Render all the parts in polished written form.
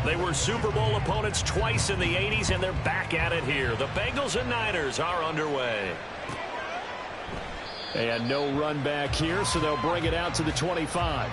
They were Super Bowl opponents twice in the 80s, and they're back at it here. The Bengals and Niners are underway. And no run back here, so they'll bring it out to the 25.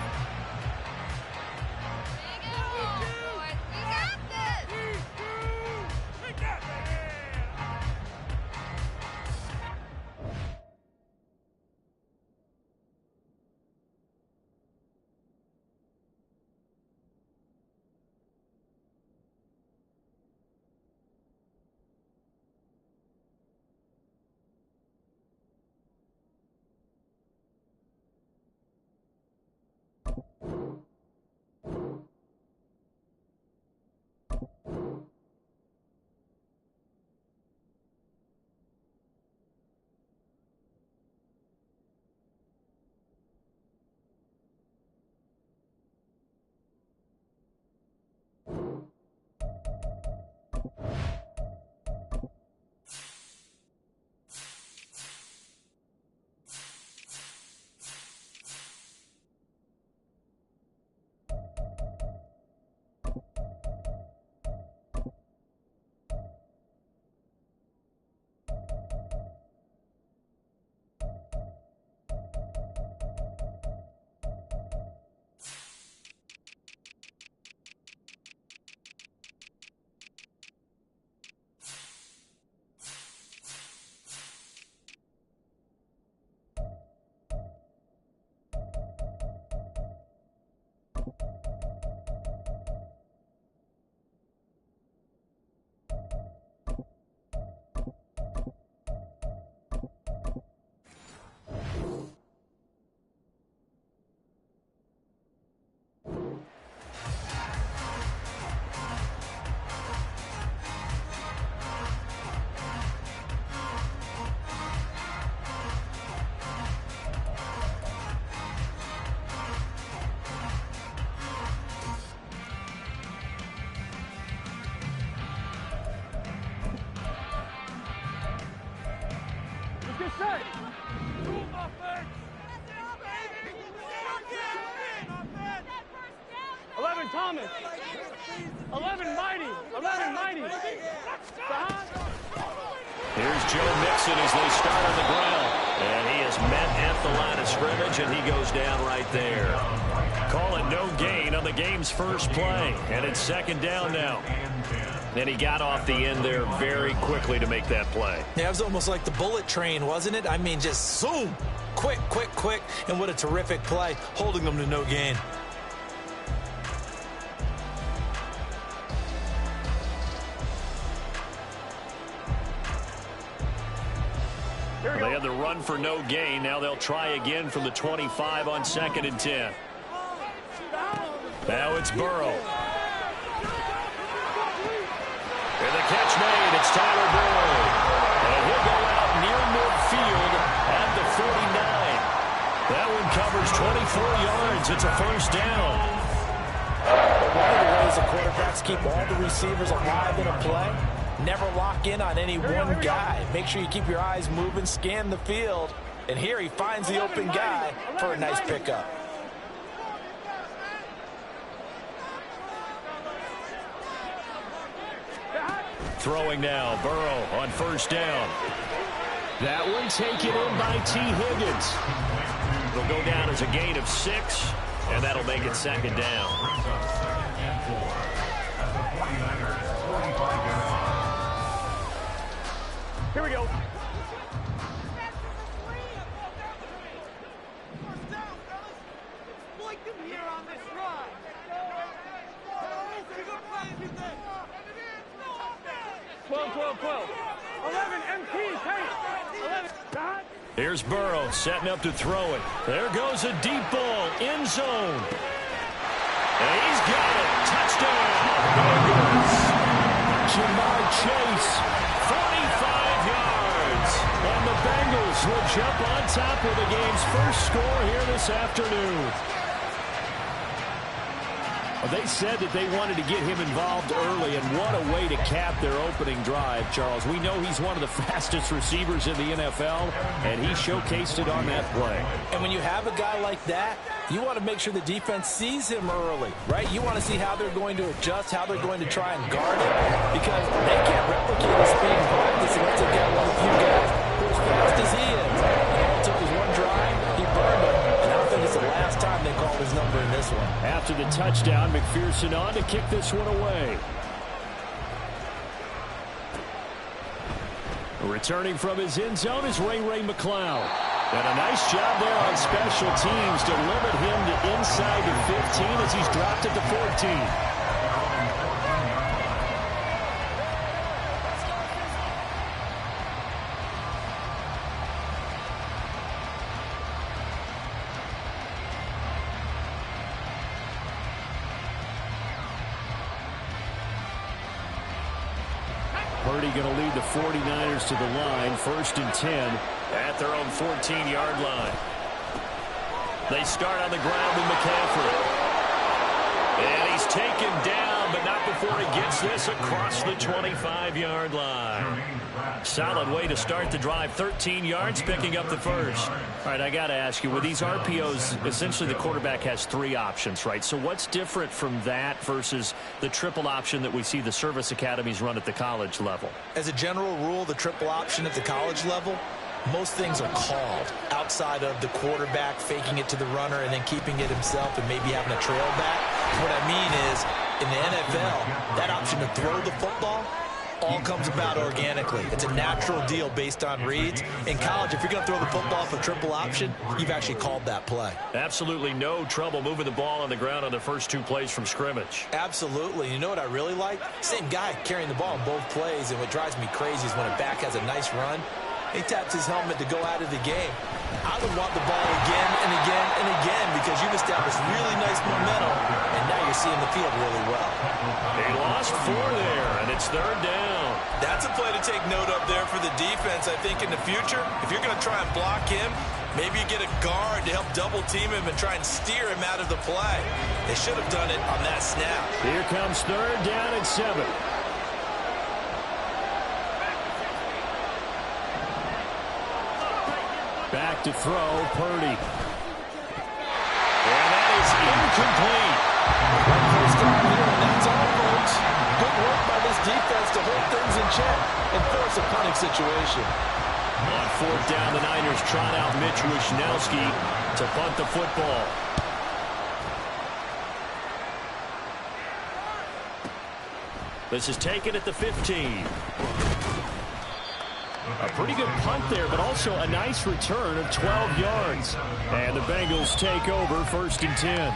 Thomas. 11 mighty. 11 mighty. Here's Joe Mixon as they start on the ground. And he is met at the line of scrimmage, and he goes down right there. Call it no gain on the game's first play. And it's second down now. And he got off the end there very quickly to make that play. Yeah, it was almost like the bullet train, wasn't it? I mean, just zoom. Quick, quick, quick. And what a terrific play, holding them to no gain. They had the run for no gain. Now they'll try again from the 25 on 2nd and 10. Now it's Burrow. And the catch made. It's Tyler Boyd. And he'll go out near midfield at the 49. That one covers 24 yards. It's a first down. One of the ways the quarterbacks keep all the receivers alive in a play, never lock in on any one guy. Make sure you keep your eyes moving, scan the field. And here he finds the open guy for a nice pickup. Throwing now, Burrow on first down. That one taken in by T. Higgins. They'll go down as a gain of 6, and that'll make it second down. Here we go. Here's Burrow setting up to throw it. There goes a deep ball, end zone. And he's got it. Touchdown. Bengals. Jamar Chase, 45 yards. And the Bengals will jump on top of the game's first score here this afternoon. They said that they wanted to get him involved early, and what a way to cap their opening drive, Charles. We know he's one of the fastest receivers in the NFL, and he showcased it on that play. And when you have a guy like that, you want to make sure the defense sees him early, right? You want to see how they're going to adjust, how they're going to try and guard him, because they can't replicate his speed in practice unless they've got one of few guys who are as fast as he is. All it took was one drive, he burned him, and I don't think it's the last time they called his number in this one. After the touchdown, McPherson on to kick this one away. Returning from his end zone is Ray McCloud. And a nice job there on special teams to limit him to inside the 15 as he's dropped at the 14. Purdy going to lead the 49ers to the line, 1st and 10 at their own 14-yard line. They start on the ground with McCaffrey. And he's taken down, but not before he gets this across the 25-yard line. Solid way to start the drive. 13 yards, picking up the first. All right, I got to ask you, with these RPOs, essentially the quarterback has 3 options, right? So what's different from that versus the triple option that we see the service academies run at the college level? As a general rule, the triple option at the college level, most things are called outside of the quarterback faking it to the runner and then keeping it himself and maybe having a trail back. What I mean is, in the NFL, that option to throw the football all comes about organically. It's a natural deal based on reads. In college, if you're going to throw the football for triple option, you've actually called that play. Absolutely no trouble moving the ball on the ground on the first 2 plays from scrimmage. Absolutely. You know what I really like? Same guy carrying the ball in both plays, and what drives me crazy is when a back has a nice run, he taps his helmet to go out of the game. I would want the ball again and again and again because you've established really nice momentum, and now you're seeing the field really well. They lost 4 there, and it's 3rd down. That's a play to take note of there for the defense. I think in the future, if you're going to try and block him, maybe you get a guard to help double team him and try and steer him out of the play. They should have done it on that snap. Here comes 3rd down and 7. Back to throw, Purdy. And that is incomplete. First down here, and that's all, folks. Good work by this defense to hold things in check and force a punting situation. On 4th down, the Niners trot out Mitch Wishnowski to punt the football. This is taken at the 15. A pretty good punt there, but also a nice return of 12 yards. And the Bengals take over 1st and 10.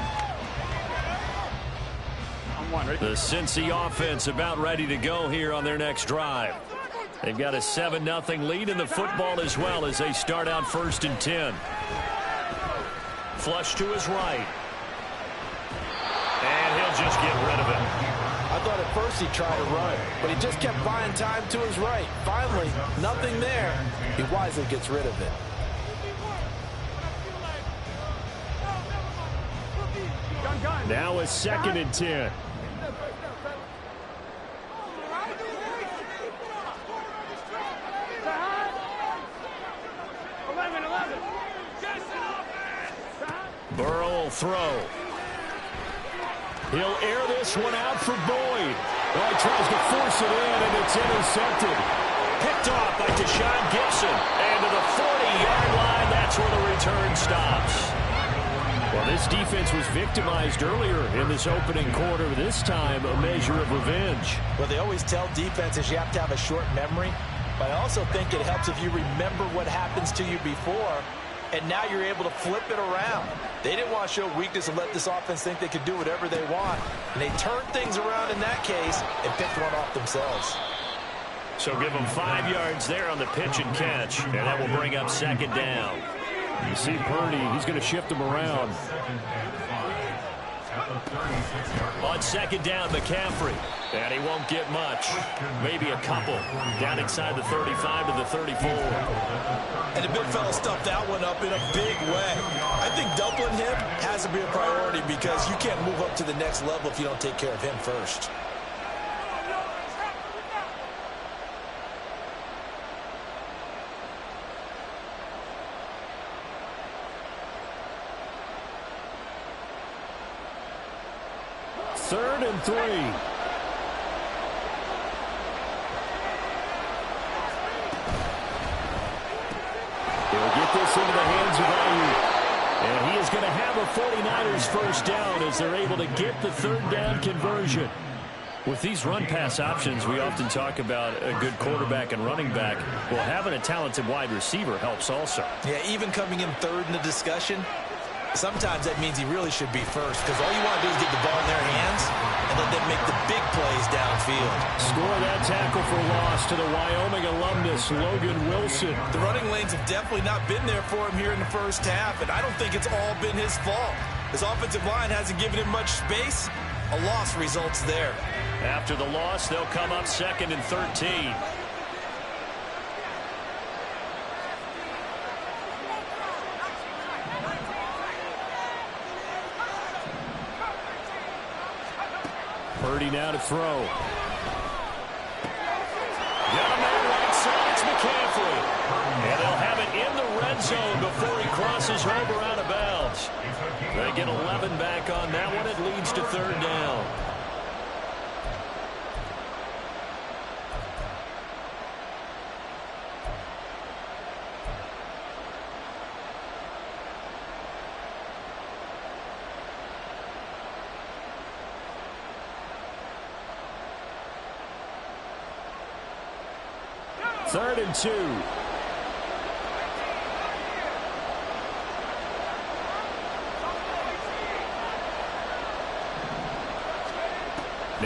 The Cincy offense about ready to go here on their next drive. They've got a 7-0 lead in the football as well as they start out 1st and 10. Flush to his right. And he'll just get rid of it. I thought at first he tried to run, but he just kept buying time to his right. Finally, nothing there. He wisely gets rid of it. Now a 2nd and 10. Burrow will throw. He'll air this one out for Boyd. Oh, he tries to force it in, and it's intercepted. Picked off by Deshaun Gibson. And to the 40-yard line, that's where the return stops. Well, this defense was victimized earlier in this opening quarter. This time, a measure of revenge. Well, they always tell defenses you have to have a short memory. But I also think it helps if you remember what happens to you before, and now you're able to flip it around. They didn't want to show weakness and let this offense think they could do whatever they want. And they turned things around in that case and picked one off themselves. So give them 5 yards there on the pitch and catch, and that will bring up 2nd down. You see Purdy, he's going to shift him around. On second down, McCaffrey. And he won't get much. Maybe a couple. Down inside the 35 to the 34. And the big fella stuffed that one up in a big way. I think doubling him has to be a priority because you can't move up to the next level if you don't take care of him first. Third and 3. He'll get this into the hands of Ayuk. And he is going to have a 49ers first down as they're able to get the third down conversion. With these run-pass options, we often talk about a good quarterback and running back. Well, having a talented wide receiver helps also. Yeah, even coming in third in the discussion, sometimes that means he really should be first because all you want to do is get the ball in their hands and let them make the big plays downfield. Score that tackle for loss to the Wyoming alumnus, Logan Wilson. The running lanes have definitely not been there for him here in the first half, and I don't think it's all been his fault. His offensive line hasn't given him much space. A loss results there. After the loss, they'll come up second and 13. Purdy now to throw. Got a man right side. It's McCaffrey. And they'll have it in the red zone before he crosses over out of bounds. They get 11 back on that one. It leads to third down. Third and 2.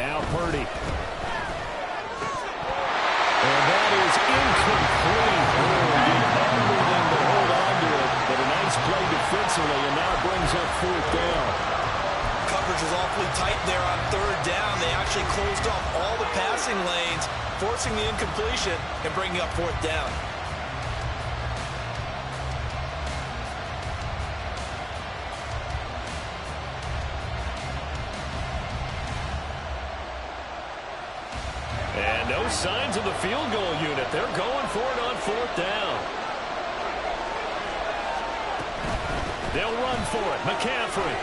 Now Purdy. And that is incomplete. Everything to hold on to it, but a nice play defensively, and now brings up fourth down. Coverage was awfully tight there on third down. They actually closed off all the passing lanes, forcing the incompletion and bringing up fourth down. And no signs of the field goal unit. They're going for it on fourth down. They'll run for it. McCaffrey.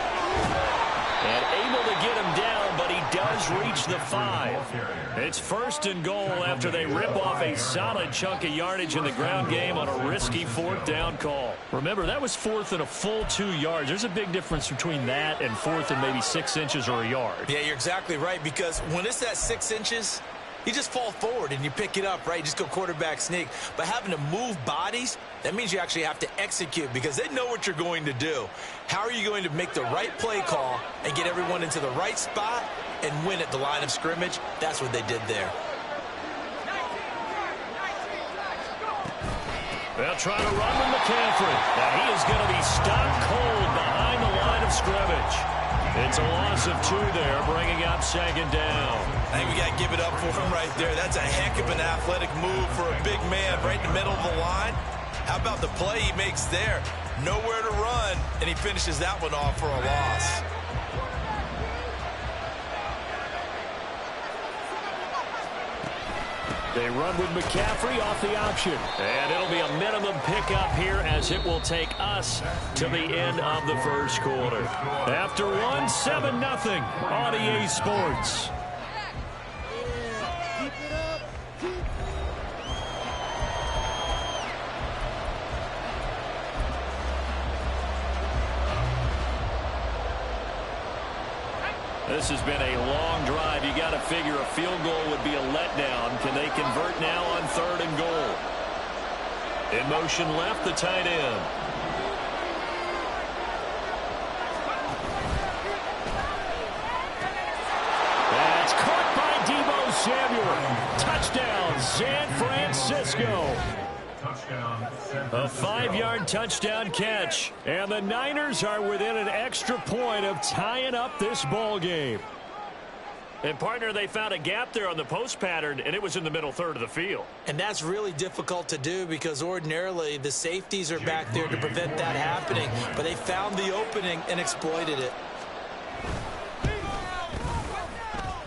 And able to get him down, but he does reach the 5. It's first and goal after they rip off a solid chunk of yardage in the ground game on a risky fourth down call. Remember, that was fourth and a full 2 yards. There's a big difference between that and fourth and maybe 6 inches or a yard. Yeah, you're exactly right, because when it's at 6 inches, you just fall forward and you pick it up, right? You just go quarterback sneak. But having to move bodies, that means you actually have to execute because they know what you're going to do. How are you going to make the right play call and get everyone into the right spot and win at the line of scrimmage? That's what they did there. They'll try to run with McCaffrey. Now he is going to be stopped cold behind the line of scrimmage. It's a loss of 2 there, bringing up second down. I think we got to give it up for him right there. That's a heck of an athletic move for a big man right in the middle of the line. How about the play he makes there? Nowhere to run, and he finishes that one off for a loss. They run with McCaffrey off the option. And it'll be a minimum pickup here as it will take us to the end of the first quarter. After one, 7-0 on EA Sports. This has been a long drive. You got to figure a field goal would be a letdown. Can they convert now on third and goal? In motion left, the tight end. That's caught by Deebo Samuel. Touchdown, San Francisco. A 5-yard touchdown catch. And the Niners are within an extra point of tying up this ball game. And, partner, they found a gap there on the post pattern, and it was in the middle third of the field. And that's really difficult to do because ordinarily the safeties are back there to prevent that happening. But they found the opening and exploited it.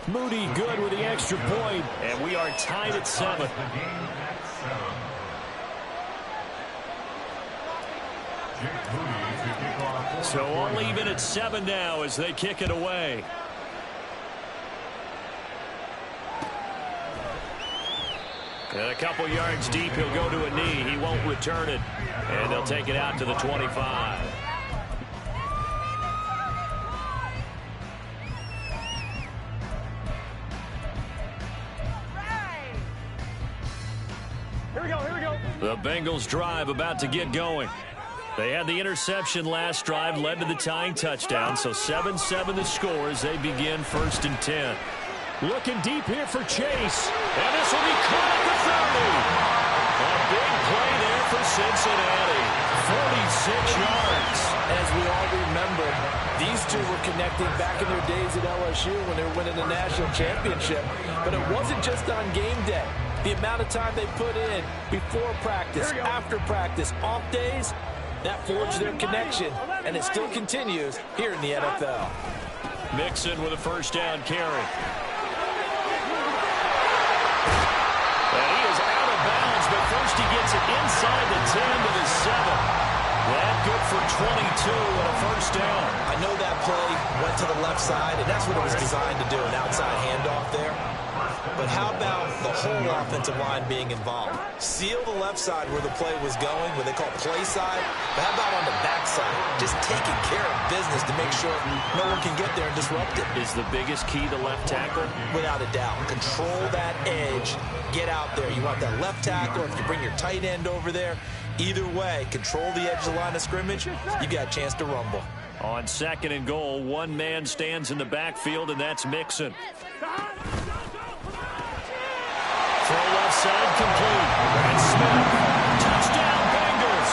Moody good with the extra point, and we are tied at 7. So all even at 7 now as they kick it away. And a couple yards deep, he'll go to a knee. He won't return it. And they'll take it out to the 25. Here we go, here we go. The Bengals drive about to get going. They had the interception last drive, led to the tying touchdown. So 7-7 the score as they begin 1st and 10. Looking deep here for Chase. And this will be caught at the 30. A big play there for Cincinnati. 46 yards. As we all remember, these two were connecting back in their days at LSU when they were winning the national championship. But it wasn't just on game day. The amount of time they put in before practice, after practice, off days, that forged their connection. And it still continues here in the NFL. Mixon with a first down carry. And he is out of bounds, but first he gets it inside the 10 to the 7. That good for 22 and a first down. I know that play went to the left side, and that's what it was designed to do, an outside handoff there. But how about the whole offensive line being involved? Seal the left side where the play was going, what they call play side. But how about on the back side? Just taking care of business to make sure no one can get there and disrupt it. Is the biggest key the left tackle? Without a doubt. Control that edge. Get out there. You want that left tackle. If you bring your tight end over there, either way, control the edge of the line of scrimmage, you got a chance to rumble. On 2nd and goal, one man stands in the backfield, and that's Mixon. Throw left side complete. And Smith. Touchdown, Bengals.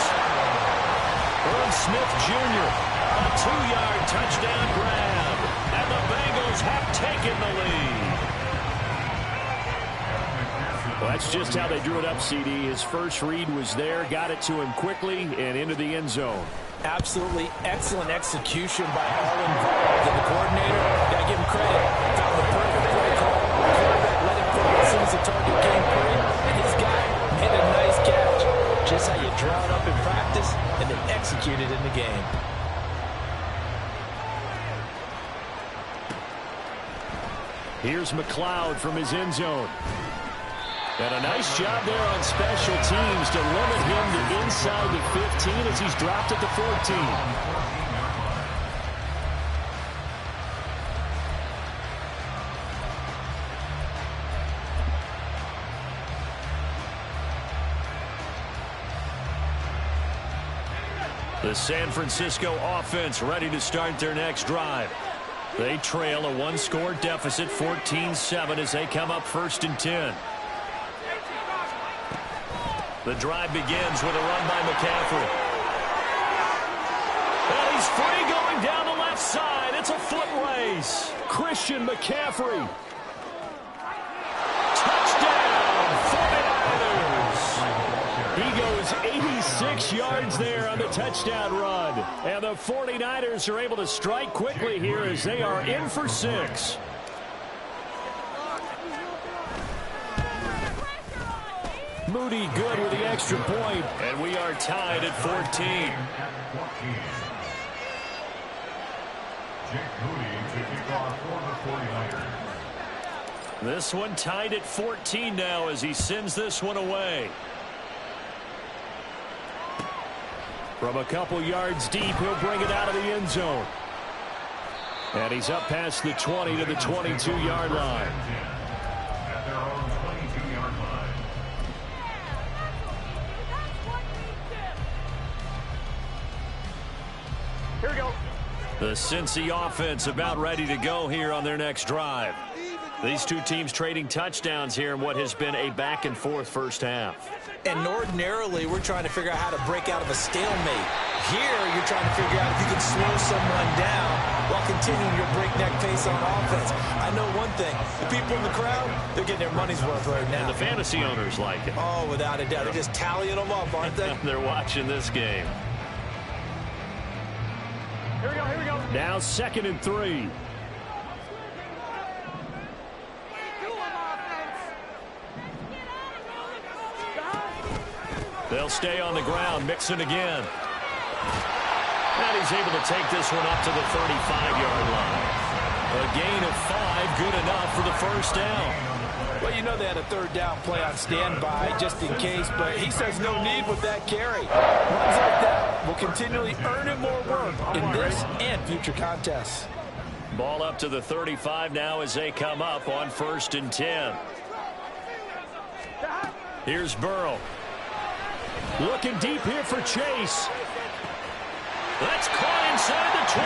Irv Smith Jr. A 2-yard touchdown grab. And the Bengals have taken the lead. Well, that's just how they drew it up, CD. His first read was there, got it to him quickly, and into the end zone. Absolutely excellent execution by all involved. And the coordinator, got to give him credit, found the perfect play call. The quarterback let it fall as soon as the target came free. And his guy made a nice catch. Just how you draw it up in practice and then execute it in the game. Here's McLeod from his end zone. And a nice job there on special teams to limit him to inside the 15 as he's dropped at the 14. The San Francisco offense ready to start their next drive. They trail a 1-score deficit, 14-7, as they come up 1st and 10. The drive begins with a run by McCaffrey. And he's free going down the left side. It's a foot race. Christian McCaffrey. Touchdown, 49ers. He goes 86 yards there on the touchdown run. And the 49ers are able to strike quickly here as they are in for 6. Moody good with the extra point, and we are tied at 14. This one tied at 14 now as he sends this one away. From a couple yards deep, he'll bring it out of the end zone. And he's up past the 20 to the 22-yard line. Here we go. The Cincy offense about ready to go here on their next drive. These two teams trading touchdowns here in what has been a back-and-forth first half. And ordinarily, we're trying to figure out how to break out of a stalemate. Here, you're trying to figure out if you can slow someone down while continuing your breakneck pace on offense. I know one thing. The people in the crowd, they're getting their money's worth right now. And the fantasy owners like it. Oh, without a doubt. They're just tallying them up, aren't they? They're watching this game. Here we go, here we go. Now 2nd and 3. They'll stay on the ground, Mixon again. And he's able to take this one up to the 35-yard line. A gain of 5, good enough for the first down. Well, you know they had a 3rd down play on standby just in case, but he says no need with that carry. Runs like that will continually earn him more work in this and future contests. Ball up to the 35 now as they come up on 1st and 10. Here's Burrow. Looking deep here for Chase. That's caught inside the 20.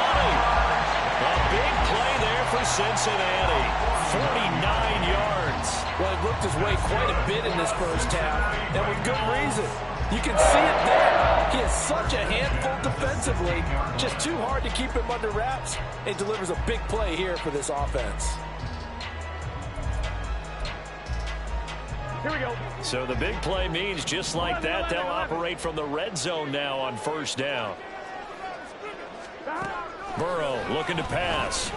A big play there for Cincinnati. 49 yards. Well, he looked his way quite a bit in this first half, and with good reason. You can see it there. He is such a handful defensively. Just too hard to keep him under wraps. It delivers a big play here for this offense. Here we go. So the big play means just like that, they'll operate from the red zone now on 1st down. Burrow looking to pass.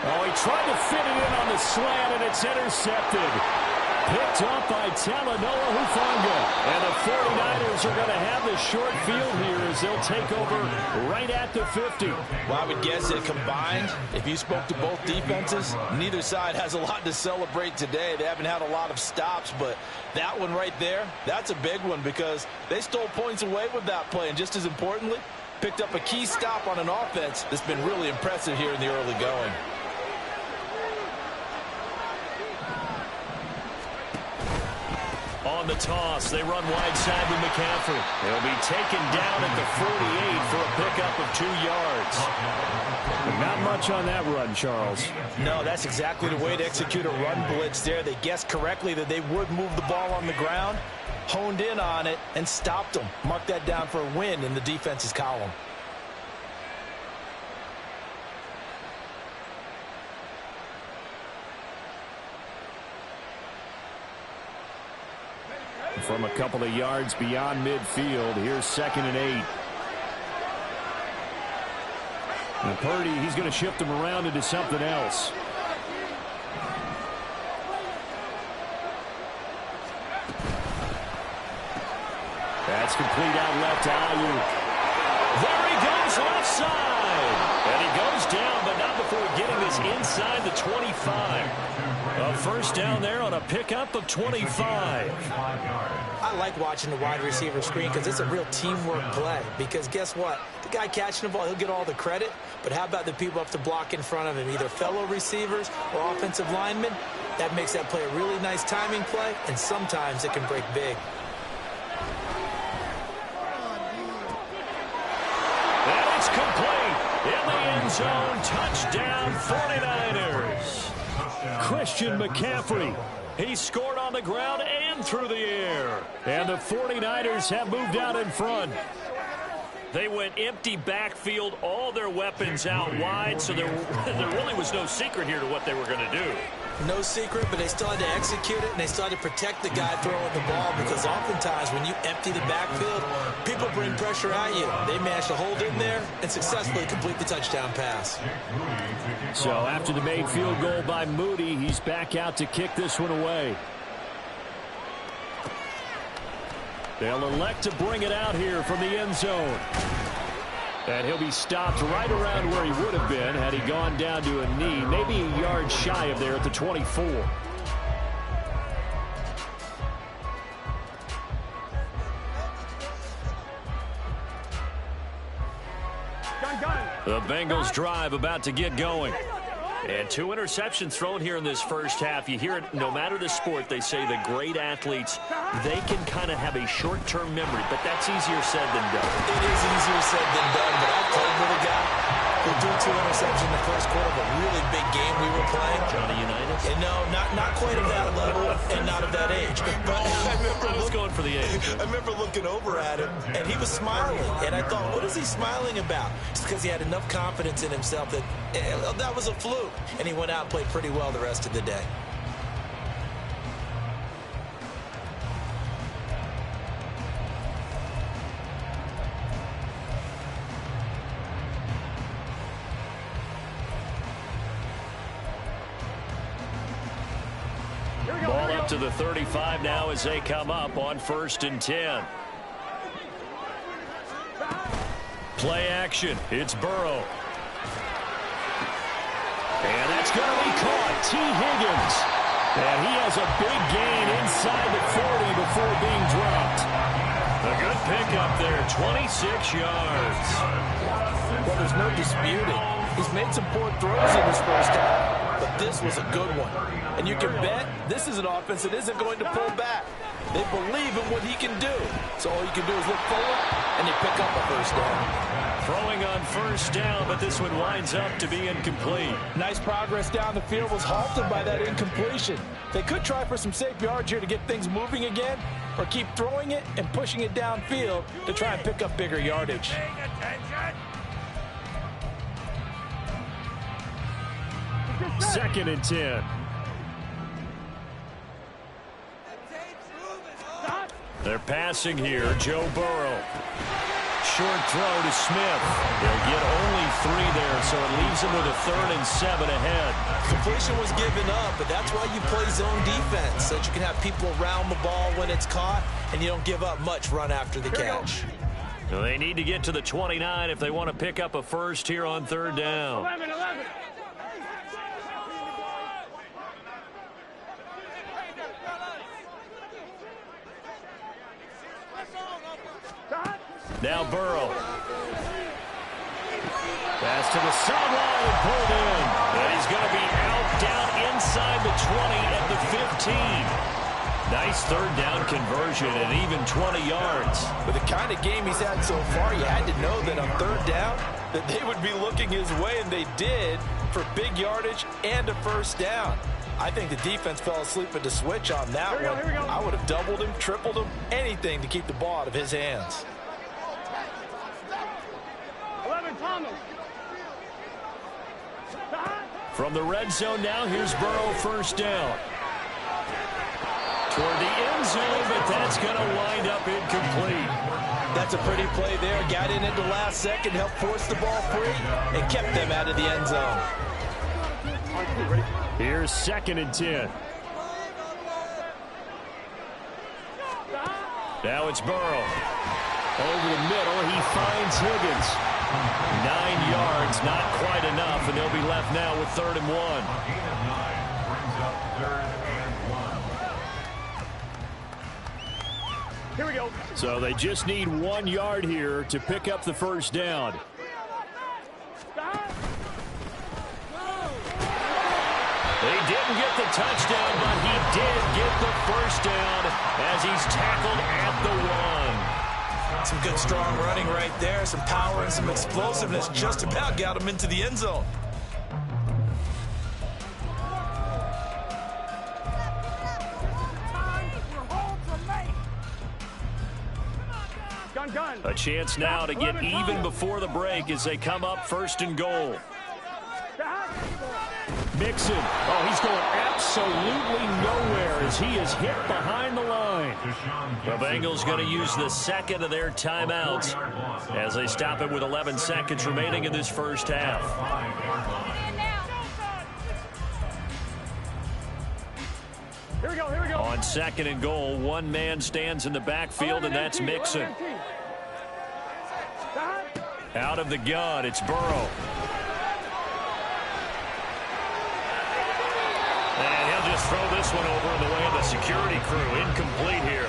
Oh, he tried to fit it in on the slant, and it's intercepted. Picked up by Talanoa Hufanga. And the 49ers are going to have the short field here as they'll take over right at the 50. Well, I would guess that combined, if you spoke to both defenses, neither side has a lot to celebrate today. They haven't had a lot of stops, but that one right there, that's a big one because they stole points away with that play. And just as importantly, picked up a key stop on an offense that's been really impressive here in the early going. On the toss, they run wide side with McCaffrey. He'll be taken down at the 48 for a pickup of 2 yards. Not much on that run, Charles. No, that's exactly the way to execute a run blitz there. They guessed correctly that they would move the ball on the ground, honed in on it, and stopped them. Mark that down for a win in the defense's column. From a couple of yards beyond midfield, here's 2nd and 8. And Purdy, he's going to shift him around into something else. That's complete out left to Ayuk. There he goes left side. And he goes down, but not before getting this inside the 25. A first down there on a pickup of 25. I like watching the wide receiver screen because it's a real teamwork play. Because guess what? The guy catching the ball, he'll get all the credit. But how about the people up to block in front of him, either fellow receivers or offensive linemen? That makes that play a really nice timing play, and sometimes it can break big. And it's complete. In the end zone, touchdown 49ers. Christian McCaffrey. He scored on the ground and through the air. And the 49ers have moved out in front. They went empty backfield, all their weapons out wide, so there really was no secret here to what they were going to do. No secret, but they still had to execute it, and they still had to protect the guy throwing the ball because oftentimes when you empty the backfield, people bring pressure at you. They managed to hold in there and successfully complete the touchdown pass. So after the made field goal by Moody, he's back out to kick this one away. They'll elect to bring it out here from the end zone. And he'll be stopped right around where he would have been had he gone down to a knee, maybe a yard shy of there at the 24. The Bengals drive about to get going. And 2 interceptions thrown here in this first half. You hear it, no matter the sport, they say the great athletes, they can kind of have a short-term memory, but that's easier said than done. It is easier said than done, but I've played with a guy who threw 2 interceptions in the first quarter of a really big game we were playing? Johnny Unitas? And no, not quite at that level and not of that age. But I was going for the age. I remember looking over at him, and he was smiling. And I thought, what is he smiling about? It's because he had enough confidence in himself that that was a fluke. And he went out and played pretty well the rest of the day. Ball up to the 35 now as they come up on 1st and 10. Play action. It's Burrow. And that's going to be caught. T. Higgins. And he has a big gain inside the 40 before being dropped. A good pickup there. 26 yards. Well, there's no disputing. He's made some poor throws in this first half, but this was a good one. And you can bet this is an offense that isn't going to pull back. They believe in what he can do. So all you can do is look forward, and they pick up a first down. Throwing on 1st down, but this one winds up to be incomplete. Nice progress down the field was halted by that incompletion. They could try for some safe yards here to get things moving again, or keep throwing it and pushing it downfield to try and pick up bigger yardage. 2nd and 10. They're passing here. Joe Burrow. Short throw to Smith. They'll get only 3 there, so it leaves them with a 3rd and 7 ahead. Completion was given up, but that's why you play zone defense, so that you can have people around the ball when it's caught, and you don't give up much run after the catch. So they need to get to the 29 if they want to pick up a first here on 3rd down. 11. Now Burrow. Pass to the sideline and pulled in. And he's going to be out down inside the 20 at the 15. Nice 3rd down conversion and even 20 yards. With the kind of game he's had so far, you had to know that on 3rd down that they would be looking his way, and they did, for big yardage and a first down. I think the defense fell asleep at the switch on that one. Here we go. I would have doubled him, tripled him, anything to keep the ball out of his hands. 11, Thomas. From the red zone now, here's Burrow 1st down. Toward the end zone, but that's going to wind up incomplete. That's a pretty play there. Got in at the last second, helped force the ball free, and kept them out of the end zone. Here's 2nd and 10. Now it's Burrow. Over the middle, he finds Higgins. 9 yards, not quite enough, and they'll be left now with 3rd and 1. Here we go. So they just need 1 yard here to pick up the first down. They didn't get the touchdown, but he did get the first down as he's tackled at the 1. Some good, strong running right there. Some power and some explosiveness. Just about got him into the end zone. Gun. A chance now to get even before the break as they come up 1st and goal. Mixon. Oh, he's going absolutely nowhere as he is hit behind the line. The Bengals going to use the 2nd of their timeouts as they stop it with 11 seconds remaining in this first half. Here we go. On 2nd and goal, 1 man stands in the backfield, and that's Mixon. Out of the gun, it's Burrow. And he'll just throw this one over in the way of the security crew. Incomplete here.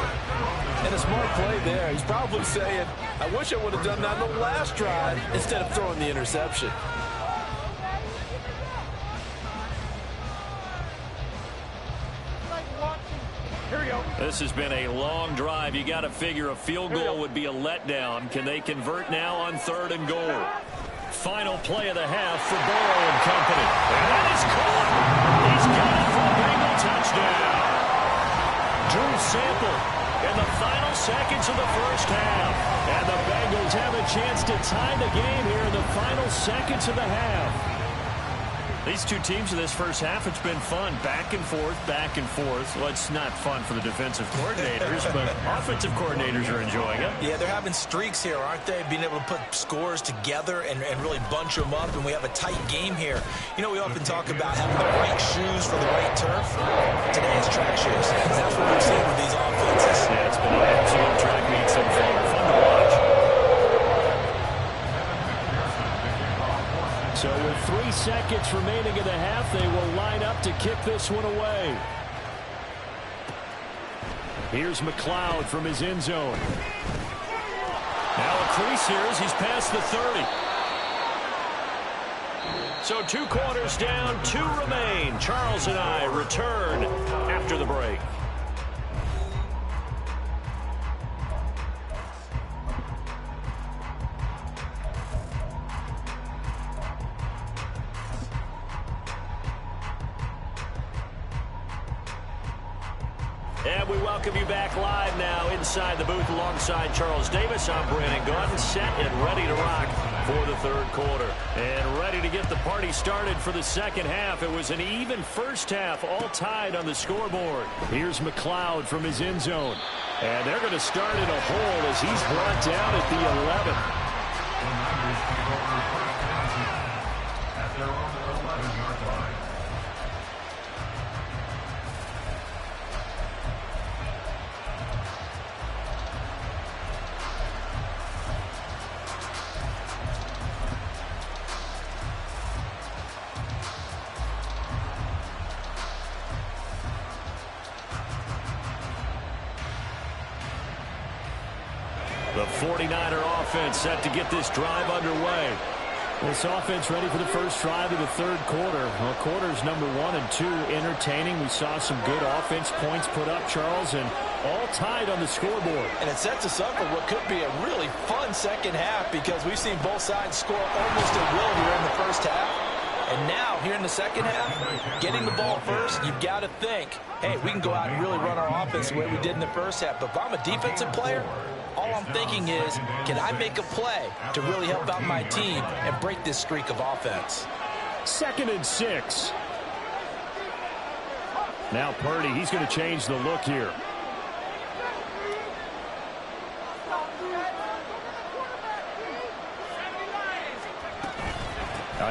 And a smart play there. He's probably saying, I wish I would have done that on the last drive instead of throwing the interception. This has been a long drive. You got to figure a field goal would be a letdown. Can they convert now on 3rd and goal? Final play of the half for Burrow and company. And that is caught. minutes of the first half. And the Bengals have a chance to tie the game here in the final seconds of the half. These two teams in this first half, it's been fun. Back and forth, back and forth. Well, it's not fun for the defensive coordinators, but offensive coordinators are enjoying it. Yeah, they're having streaks here, aren't they? Being able to put scores together and really bunch them up, and we have a tight game here. You know, we often talk about having the right shoes for the right turf. Today is track shoes. That's what we're seeing with these offenses. Yeah, it's been an absolute track meet so far. Fun to watch. So with 3 seconds remaining in the half, they will line up to kick this one away. Here's McLeod from his end zone. Now a crease here as he's past the 30. So 2 quarters down, 2 remain. Charles and I return after the break. And we welcome you back live now inside the booth alongside Charles Davis. I'm Brandon Gaudin, set and ready to rock for the third quarter. And ready to get the party started for the second half. It was an even first half, all tied on the scoreboard. Here's McLeod from his end zone. And they're going to start in a hole as he's brought down at the 11. The 49er offense set to get this drive underway. This offense ready for the first drive of the third quarter. Well, quarters number 1 and 2 entertaining. We saw some good offense points put up, Charles, and all tied on the scoreboard. And it sets us up for what could be a really fun second half because we've seen both sides score almost at will here in the first half. And now, here in the second half, getting the ball first, you've got to think, hey, we can go out and really run our offense the way we did in the first half. But if I'm a defensive player, all I'm thinking is, can I make a play to really help out my team and break this streak of offense? 2nd and 6. Now Purdy, he's going to change the look here.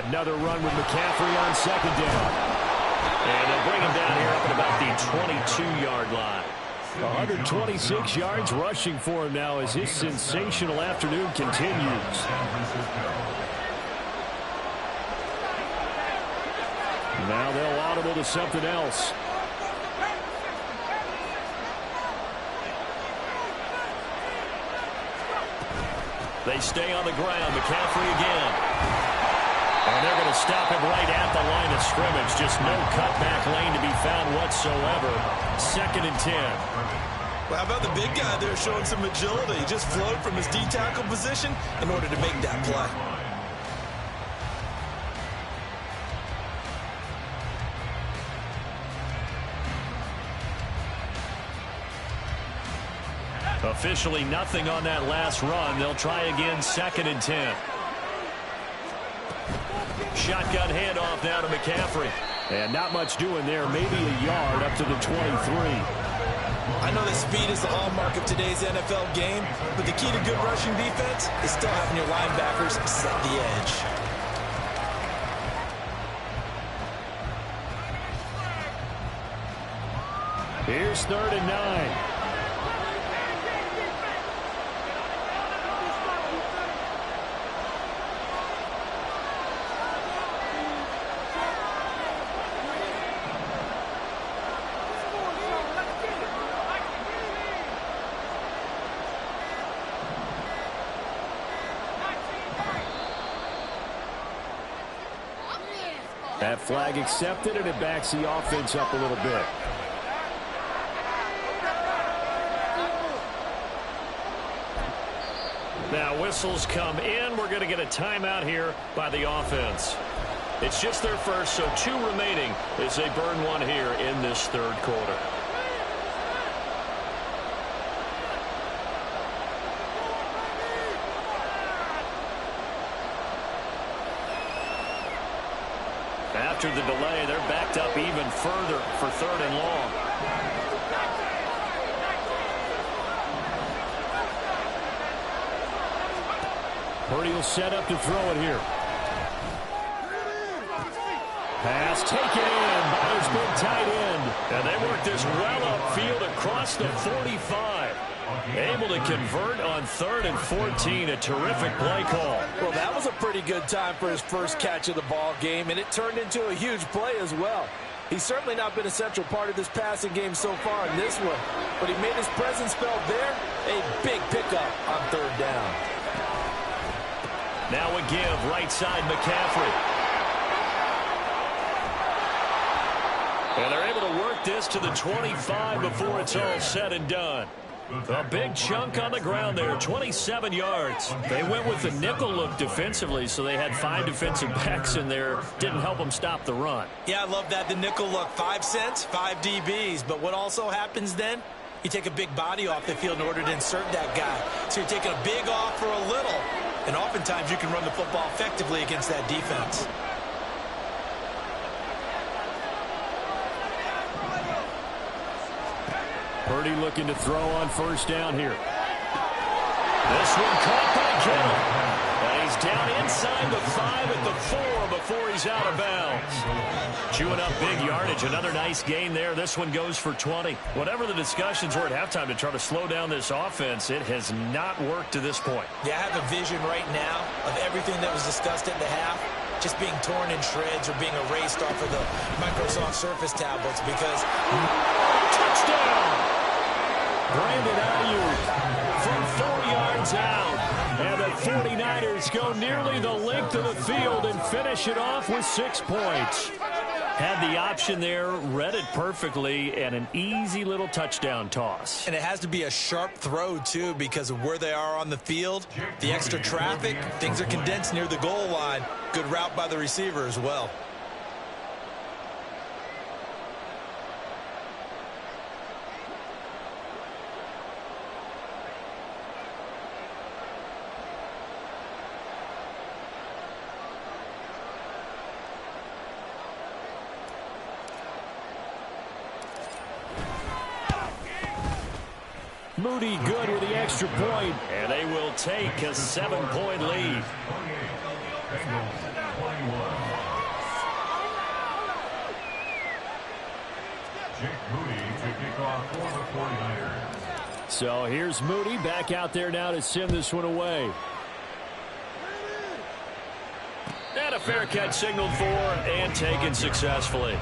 Another run with McCaffrey on 2nd down. And they'll bring him down here up at about the 22-yard line. 126 yards rushing for him now as his sensational afternoon continues. Now they'll audible to something else. They stay on the ground. McCaffrey again. And they're going to stop him right at the line of scrimmage. Just no cutback lane to be found whatsoever. 2nd and 10. Well, how about the big guy there showing some agility? He just flowed from his D-tackle position in order to make that play. Officially nothing on that last run. They'll try again, 2nd and 10. Shotgun handoff now to McCaffrey. And not much doing there. Maybe a yard up to the 23. I know that speed is the hallmark of today's NFL game, but the key to good rushing defense is still having your linebackers set the edge. Here's 3rd and 9. That flag accepted, and it backs the offense up a little bit. Now whistles come in. We're going to get a timeout here by the offense. It's just their first, so 2 remaining as they burn one here in this third quarter. after the delay. They're backed up even further for 3rd and long. Purdy will set up to throw it here. Pass taken in by his big tight end. And they work this well upfield across the 45. Able to convert on 3rd and 14. A terrific play call. Well, that was a pretty good time for his first catch of the ball game, and it turned into a huge play as well. He's certainly not been a central part of this passing game so far in this one, but he made his presence felt there. A big pickup on 3rd down. Now a give, right side McCaffrey. And they're able to work this to the 25 before it's all said and done. A big chunk on the ground there, 27 yards. They went with the nickel look defensively, so they had 5 defensive backs in there. Didn't help them stop the run. Yeah, I love that, the nickel look. 5 cents, 5 DBs. But what also happens then? You take a big body off the field in order to insert that guy. So you're taking a big off for a little. And oftentimes you can run the football effectively against that defense. Purdy looking to throw on 1st down here. This one caught by Gator. And he's down inside the 5 at the 4 before he's out of bounds. Chewing up big yardage. Another nice gain there. This one goes for 20. Whatever the discussions were at halftime to try to slow down this offense, it has not worked to this point. Yeah, I have a vision right now of everything that was discussed at the half just being torn in shreds or being erased off of the Microsoft Surface tablets because touchdown! Brandon Ayuk from 4 yards out. And the 49ers go nearly the length of the field and finish it off with 6 points. Had the option there, read it perfectly, and an easy little touchdown toss. And it has to be a sharp throw, too, because of where they are on the field. The extra traffic, things are condensed near the goal line. Good route by the receiver as well. Moody good with the extra point, and they will take a 7-point lead. So here's Moody back out there now to send this one away. And a fair catch signaled for and taken successfully.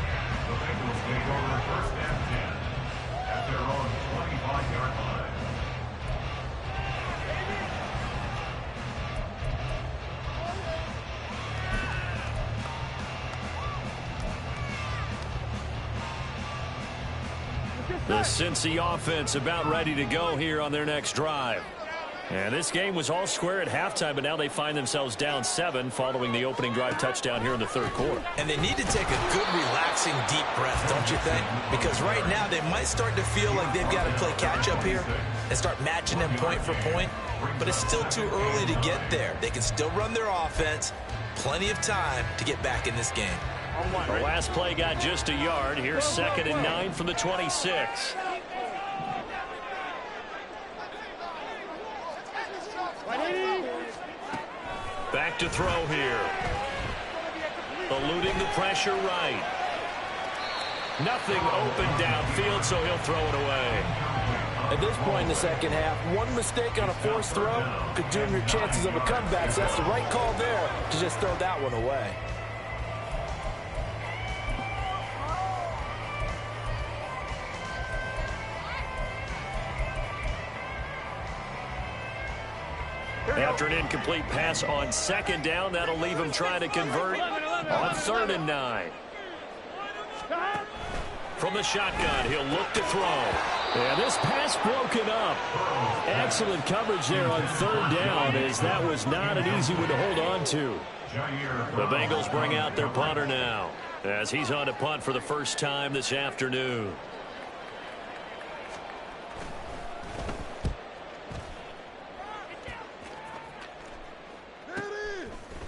The Cincy offense about ready to go here on their next drive. And this game was all square at halftime, but now they find themselves down 7 following the opening drive touchdown here in the 3rd quarter. And they need to take a good, relaxing, deep breath, don't you think? Because right now they might start to feel like they've got to play catch-up here and start matching them point for point. But it's still too early to get there. They can still run their offense. Plenty of time to get back in this game. The last play got just a yard. Here's 2nd and 9 from the 26. Back to throw here. Eluding the pressure right. Nothing open downfield, so he'll throw it away. At this point in the second half, one mistake on a forced throw could doom your chances of a comeback. So that's the right call there to just throw that one away. After an incomplete pass on 2nd down, that'll leave him trying to convert on 3rd and 9. From the shotgun, he'll look to throw. And this pass broken up. Excellent coverage there on 3rd down, as that was not an easy one to hold on to. The Bengals bring out their punter now, as he's on to punt for the first time this afternoon.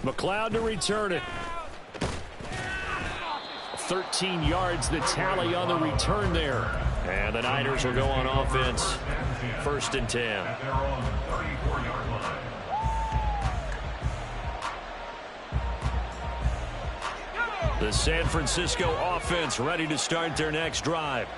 McLeod to return it. 13 yards the tally on the return there. And the Niners will go on offense. 1st and 10. The San Francisco offense ready to start their next drive.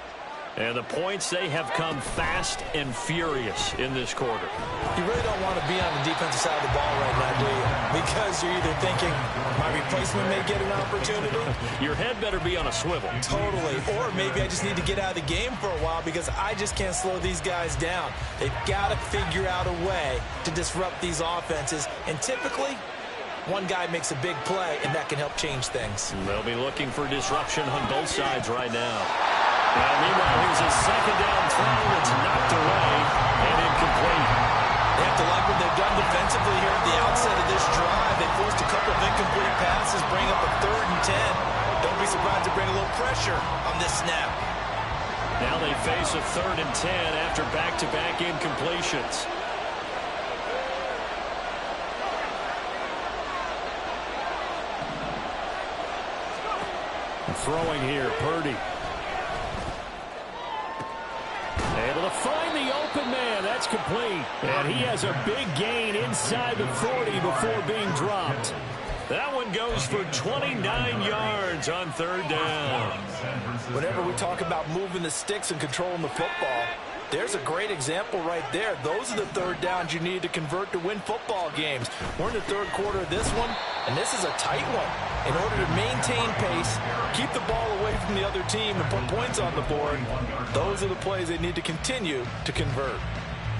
And the points, they have come fast and furious in this quarter. You really don't want to be on the defensive side of the ball right now, do you? Because you're either thinking, my replacement may get an opportunity. Your head better be on a swivel. Totally. Or maybe I just need to get out of the game for a while because I just can't slow these guys down. They've got to figure out a way to disrupt these offenses. And typically, one guy makes a big play, and that can help change things. They'll be looking for disruption on both sides right now. Meanwhile, here's a 2nd down throw that's knocked away and incomplete. They have to like what they've done defensively here at the outset of this drive. They forced a couple of incomplete passes, bring up a 3rd and 10. Don't be surprised to bring a little pressure on this snap. Now they face a 3rd and 10 after back-to-back incompletions. Throwing here, Purdy. Able to find the open man. That's complete. And he has a big gain inside the 40 before being dropped. That one goes for 29 yards on 3rd down. Whenever we talk about moving the sticks and controlling the football, there's a great example right there. Those are the 3rd downs you need to convert to win football games. We're in the 3rd quarter of this one, and this is a tight one. In order to maintain pace, keep the ball away from the other team, and put points on the board, those are the plays they need to continue to convert.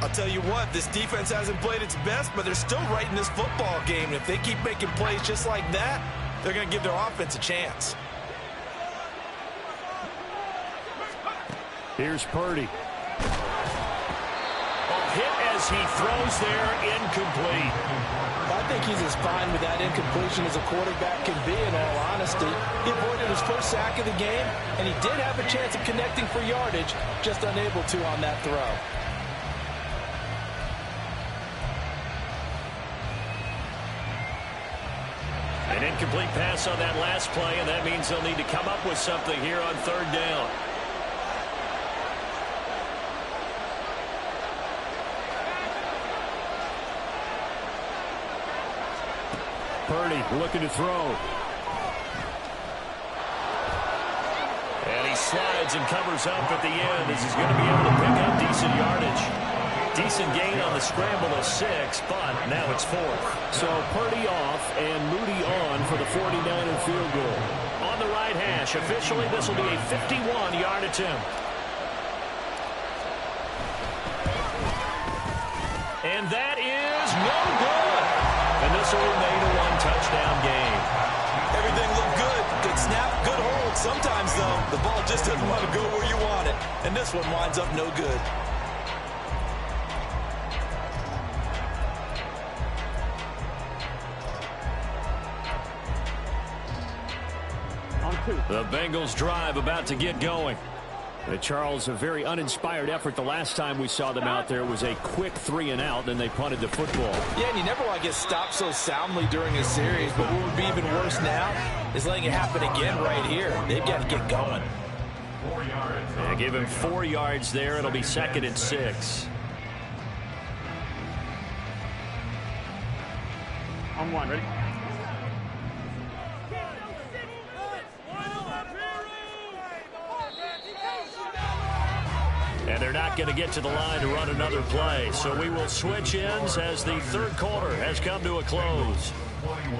I'll tell you what, this defense hasn't played its best, but they're still right in this football game. And if they keep making plays just like that, they're going to give their offense a chance. Here's Purdy. Hit as he throws there, incomplete. I think he's as fine with that incompletion as a quarterback can be, in all honesty. He avoided his first sack of the game, and he did have a chance of connecting for yardage, just unable to on that throw. An incomplete pass on that last play, and that means they'll need to come up with something here on 3rd down. Purdy looking to throw. And he slides and covers up at the end as he's going to be able to pick up decent yardage. Decent gain on the scramble of 6, but now it's 4th. So Purdy off and Moody on for the 49er field goal. On the right hash, officially this will be a 51-yard attempt. And that is no good. And this will remain a 1-touchdown game. Everything looked good. Good snap, good hold. Sometimes, though, the ball just doesn't want to go where you want it. And this one winds up no good. The Bengals drive about to get going. Charles, a very uninspired effort the last time we saw them out there. It was a quick 3-and-out, then they punted the football. Yeah, and you never want to get stopped so soundly during a series, but what would be even worse now is letting it happen again right here. They've got to get going. Yeah, give him 4 yards there. It'll be 2nd and 6. On 1, ready? And they're not going to get to the line to run another play. So we will switch ends as the 3rd quarter has come to a close.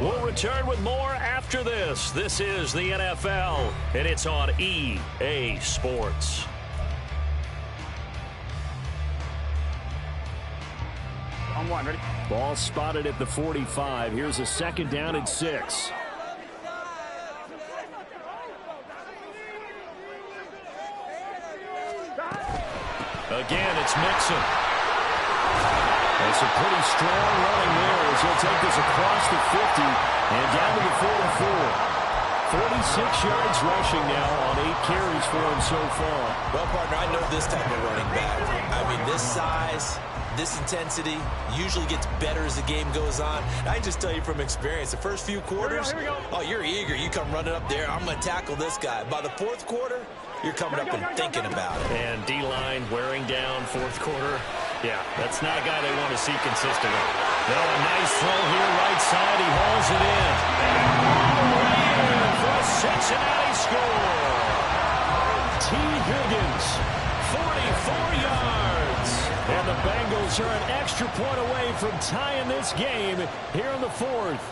We'll return with more after this. This is the NFL, and it's on EA Sports. On 1, ready? Ball spotted at the 45. Here's a 2nd down and 6. Again, it's Mixon. It's a pretty strong running there as he'll take this across the 50 and down to the 44. 46 yards rushing now on 8 carries for him so far. Well, partner, I know this type of running back. I mean, this size, This intensity usually gets better as the game goes on. I can just tell you from experience, the first few quarters, here we go. oh, you're eager. You come running up there, I'm going to tackle this guy. By the fourth quarter, you're coming up and thinking about it. And D-line wearing down fourth quarter. Yeah, that's not a guy they want to see consistently. No, a nice throw here, right side. He hauls it in. And all the way in for a Cincinnati score. T. Higgins, 44 yards. And the Bengals are an extra point away from tying this game here in the fourth.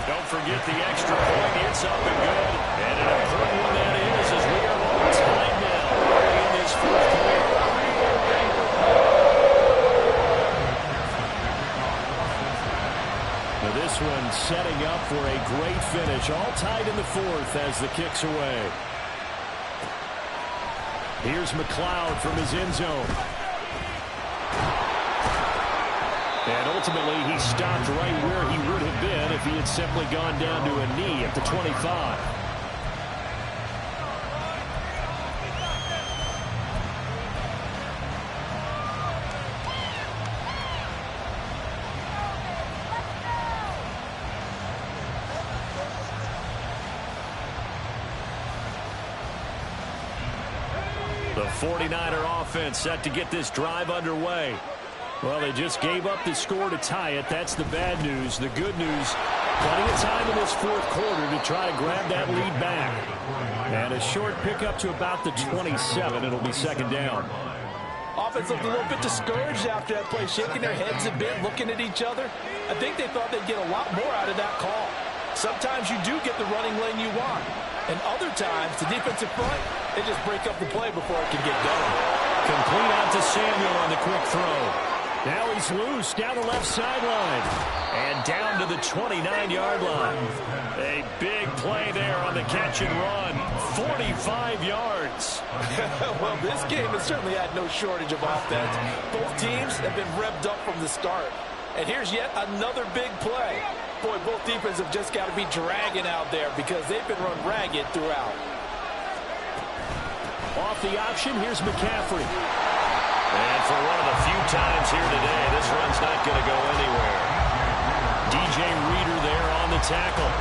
Don't forget the extra point. It's up and good. And an important one that is, as we are on time now in this fourth quarter. Now this one setting up for a great finish. All tied in the fourth as the kick's away. Here's McLeod from his end zone. And ultimately, he stopped right where he would have been if he had simply gone down to a knee at the 25. The 49er offense set to get this drive underway. Well, they just gave up the score to tie it. That's the bad news. The good news, plenty of time in this fourth quarter to try to grab that lead back. And a short pickup to about the 27. It'll be second down. Offense looked a little bit discouraged after that play, shaking their heads a bit, looking at each other. I think they thought they'd get a lot more out of that call. Sometimes you do get the running lane you want. And other times, the defensive front, they just break up the play before it can get going. Complete out to Samuel on the quick throw. Now he's loose down the left sideline. And down to the 29-yard line. A big play there on the catch and run. 45 yards. Well, this game has certainly had no shortage of offense. Both teams have been revved up from the start. And here's yet another big play. Boy, both defenses have just got to be dragging out there because they've been run ragged throughout. Off the option, here's McCaffrey. And for one of the few times here today, this run's not going to go anywhere. DJ Reader there on the tackle.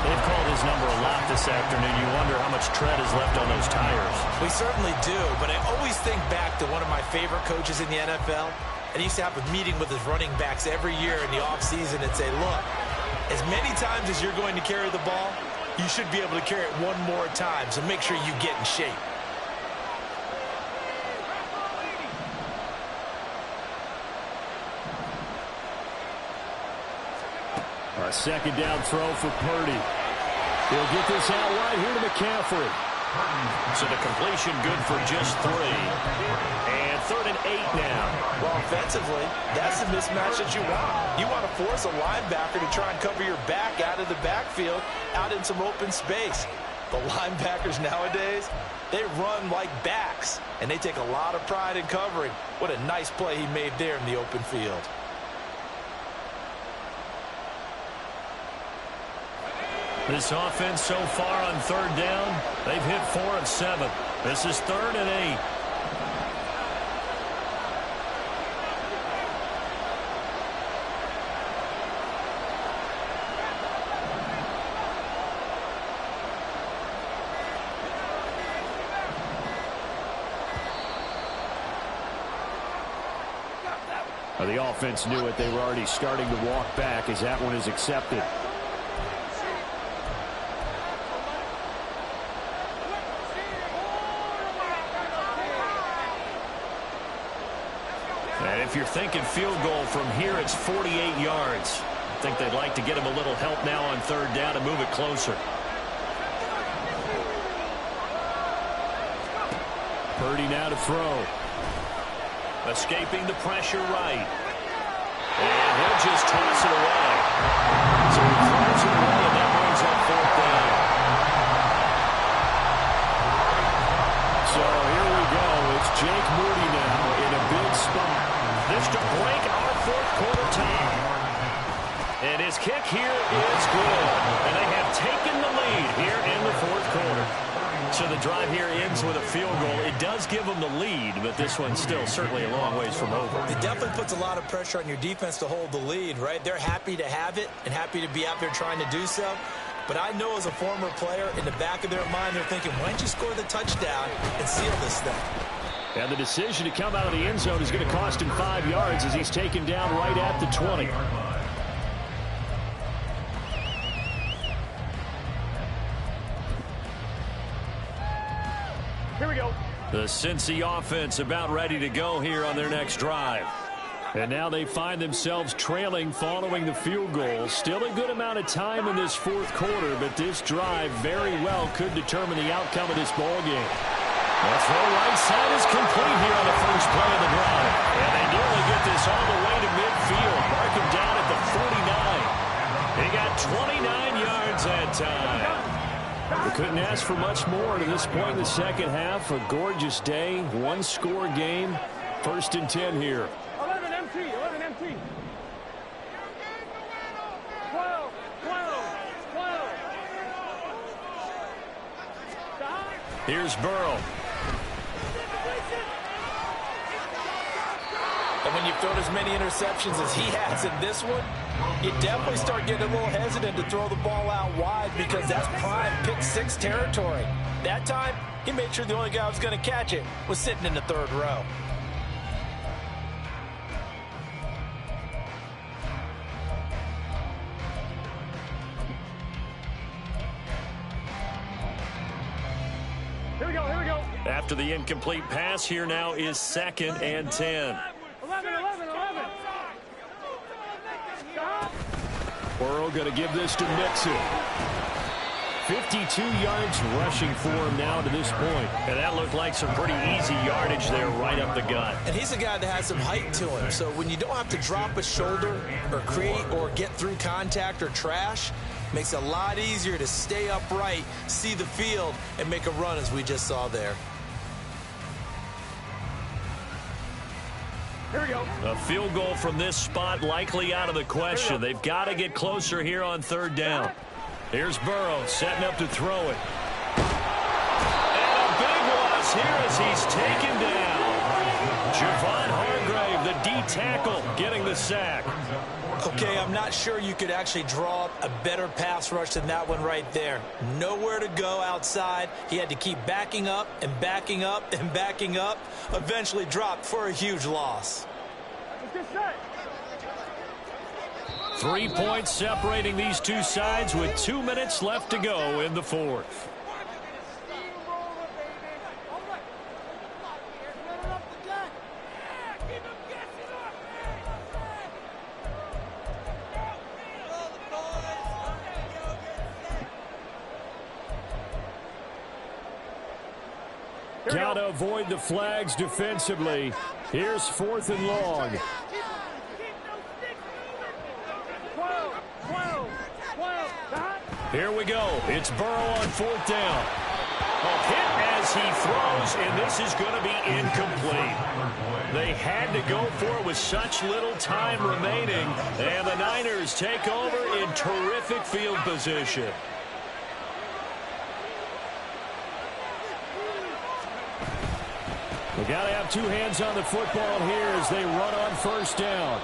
They've called his number a lot this afternoon. You wonder how much tread is left on those tires. We certainly do, but I always think back to one of my favorite coaches in the NFL. And he used to have a meeting with his running backs every year in the offseason and say, look, as many times as you're going to carry the ball, you should be able to carry it one more time, so make sure you get in shape. A second down throw for Purdy. He'll get this out wide here to McCaffrey. So the completion good for just 3. And 3rd and 8 now. Well, offensively, that's the mismatch that you want. You want to force a linebacker to try and cover your back out of the backfield, out in some open space. The linebackers nowadays, they run like backs, and they take a lot of pride in covering. What a nice play he made there in the open field. This offense so far on 3rd down, they've hit 4 of 7. This is 3rd and 8. The offense knew it. They were already starting to walk back as that one is accepted. And if you're thinking field goal from here, it's 48 yards. I think they'd like to get him a little help now on 3rd down to move it closer. Purdy now to throw. Escaping the pressure right. And he'll just toss it away. So he throws it away, and that brings up 4th down. So here we go. It's Jake Moody now in a big spot. This to break our 4th quarter tie. And his kick here is good. And they have taken the lead here in the 4th quarter. So the drive here ends ends with a field goal. It does give them the lead, but this one's still certainly a long ways from over. It definitely puts a lot of pressure on your defense to hold the lead, right? They're happy to have it and happy to be out there trying to do so. But I know as a former player, in the back of their mind, they're thinking, why don't you score the touchdown and seal this thing? And the decision to come out of the end zone is going to cost him 5 yards as he's taken down right at the 20. Here we go. The Cincy offense about ready to go here on their next drive. And now they find themselves trailing following the field goal. Still a good amount of time in this fourth quarter, but this drive very well could determine the outcome of this ball game. The throw right side is complete here on the first play of the drive. And they nearly get this all the way to midfield. Mark him down at the 49. He got 29 yards that time. We couldn't ask for much more to this point in the second half. A gorgeous day, one-score game. 1st and 10 here. 11 MT, 11 MT. 12, 12, 12. Here's Burrow. And when you've thrown as many interceptions as he has in this one, you definitely start getting a little hesitant to throw the ball out wide because that's prime pick 6 territory. That time, he made sure the only guy who was going to catch it was sitting in the 3rd row. Here we go, here we go. After the incomplete pass, here now is 2nd and 10. 11, 11, 11. Burrow going to give this to Mixon. 52 yards rushing for him now to this point. And that looked like some pretty easy yardage there right up the gut. And he's a guy that has some height to him. So when you don't have to drop a shoulder or create or get through contact or trash, makes it a lot easier to stay upright, see the field, and make a run as we just saw there. Here we go. A field goal from this spot likely out of the question. They've got to get closer here on 3rd down. Here's Burrow setting up to throw it. And a big loss here as he's taken down. Javon Hargrave, the D tackle, getting the sack. Okay, I'm not sure you could actually draw up a better pass rush than that one right there. Nowhere to go outside. He had to keep backing up and backing up and backing up. Eventually dropped for a huge loss. 3 points separating these two sides with 2 minutes left to go in the 4th. Got to avoid the flags defensively. Here's 4th and long. 12, 12. Here we go. It's Burrow on 4th down. A hit as he throws, and this is going to be incomplete. They had to go for it with such little time remaining, and the Niners take over in terrific field position. We got to have 2 hands on the football here as they run on 1st down.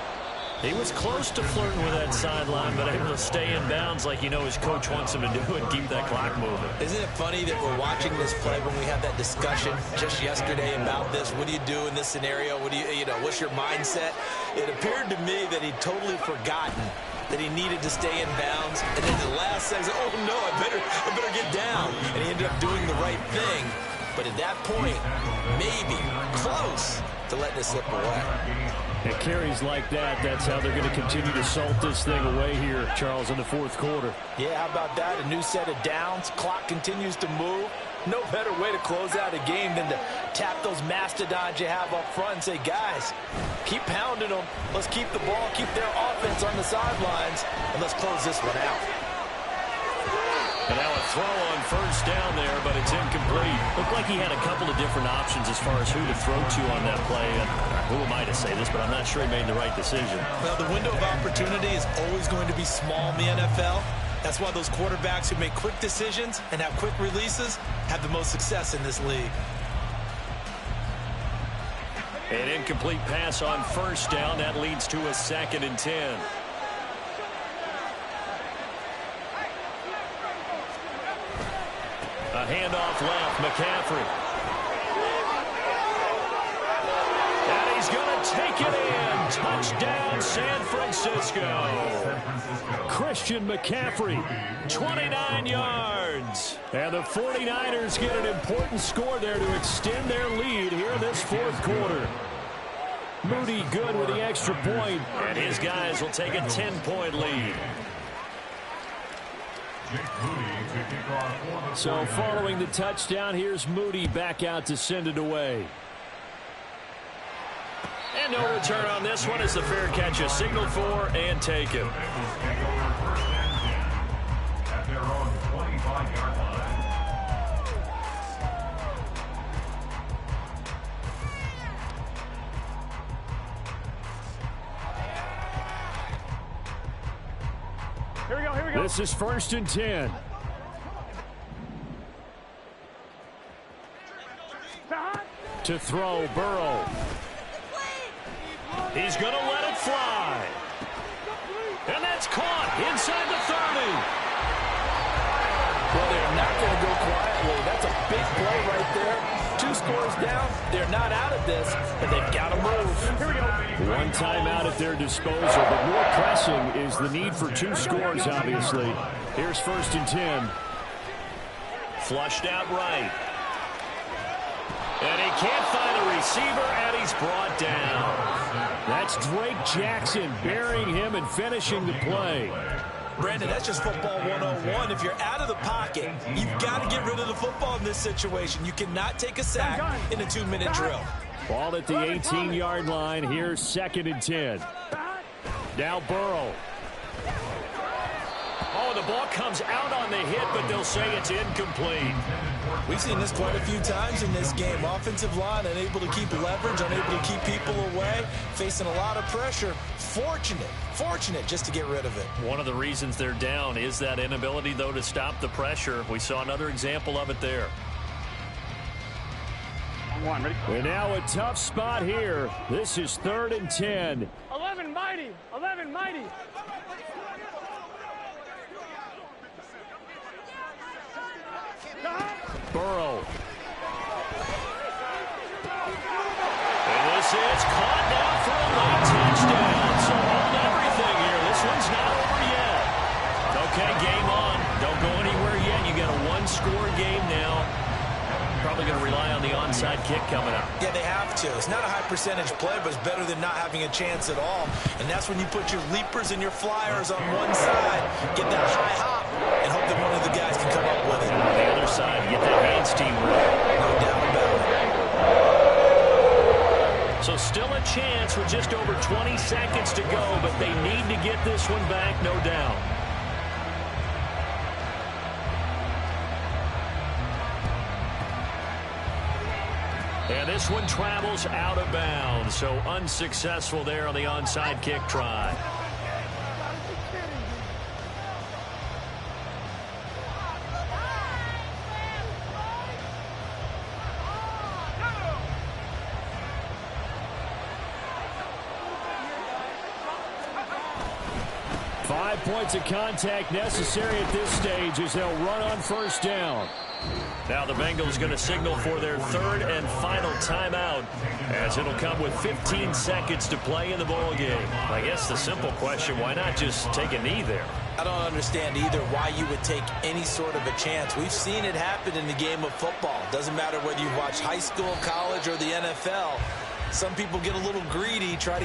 He was close to flirting with that sideline, but able to stay in bounds like you know his coach wants him to do and keep that clock moving. Isn't it funny that we're watching this play when we had that discussion just yesterday about this? What do you do in this scenario? What do you know, what's your mindset? It appeared to me that he'd totally forgotten that he needed to stay in bounds. And then the last second, oh no, I better get down. And he ended up doing the right thing. But at that point, maybe close to letting it slip away. It carries like that. That's how they're going to continue to salt this thing away here, Charles, in the 4th quarter. Yeah, how about that? A new set of downs. Clock continues to move. No better way to close out a game than to tap those mastodons you have up front and say, guys, keep pounding them. Let's keep the ball, keep their offense on the sidelines, and let's close this one out. And now a throw on 1st down there, but it's incomplete. Looked like he had a couple of different options as far as who to throw to on that play. And who am I to say this, but I'm not sure he made the right decision. Well, the window of opportunity is always going to be small in the NFL. That's why those quarterbacks who make quick decisions and have quick releases have the most success in this league. An incomplete pass on first down. That leads to a 2nd and 10. A handoff left, McCaffrey. And he's going to take it in. Touchdown, San Francisco. Christian McCaffrey, 29 yards. And the 49ers get an important score there to extend their lead here in this 4th quarter. Moody good with the extra point, and his guys will take a 10-point lead. So following the touchdown, here's Moody back out to send it away. And no return on this one as the fair catch is signaled for and taken. Here we go, here we go. This is 1st and 10. To throw, Burrow. He's going to let it fly. And that's caught inside the 30. Well, they're not going to go quietly. That's a big play right there. 2 scores down. They're not out of this, and they've got to move. Here we go. One timeout at their disposal, but more pressing is the need for 2 scores, obviously. Here's 1st and 10. Flushed out right. And he can't find a receiver, and he's brought down. That's Drake Jackson burying him and finishing the play. Brandon, that's just football 101. If you're out of the pocket, you've got to get rid of the football in this situation. You cannot take a sack in a 2-minute drill. Ball at the 18-yard line. Here's 2nd and 10. Now Burrow. Oh, the ball comes out on the hit, but they'll say it's incomplete. We've seen this quite a few times in this game. Offensive line unable to keep leverage, unable to keep people away, facing a lot of pressure. Fortunate just to get rid of it. One of the reasons they're down is that inability, though, to stop the pressure. We saw another example of it there. Ready? And now a tough spot here. This is 3rd and 10. 11 mighty. 11 mighty. Burrow. And this is caught now for a late touchdown. So hold everything here. This one's not over yet. Okay, game on. Don't go anywhere yet. You got a 1-score game now. Probably going to rely on the onside kick coming up. Yeah, they have to. It's not a high percentage play, but it's better than not having a chance at all. And that's when you put your leapers and your flyers on one side, get that high hop, and hope that one of the guys can come up with it. On the other side, get that hands team right. No doubt about it. So still a chance with just over 20 seconds to go, but they need to get this one back, no doubt. And this one travels out of bounds, so unsuccessful there on the onside kick try. Five points of contact necessary at this stage as they'll run on first down. Now the Bengals going to signal for their 3rd and final timeout as it'll come with 15 seconds to play in the ball game. I guess the simple question, why not just take a knee there? I don't understand either why you would take any sort of a chance. We've seen it happen in the game of football. Doesn't matter whether you watch high school, college, or the NFL. Some people get a little greedy, try to get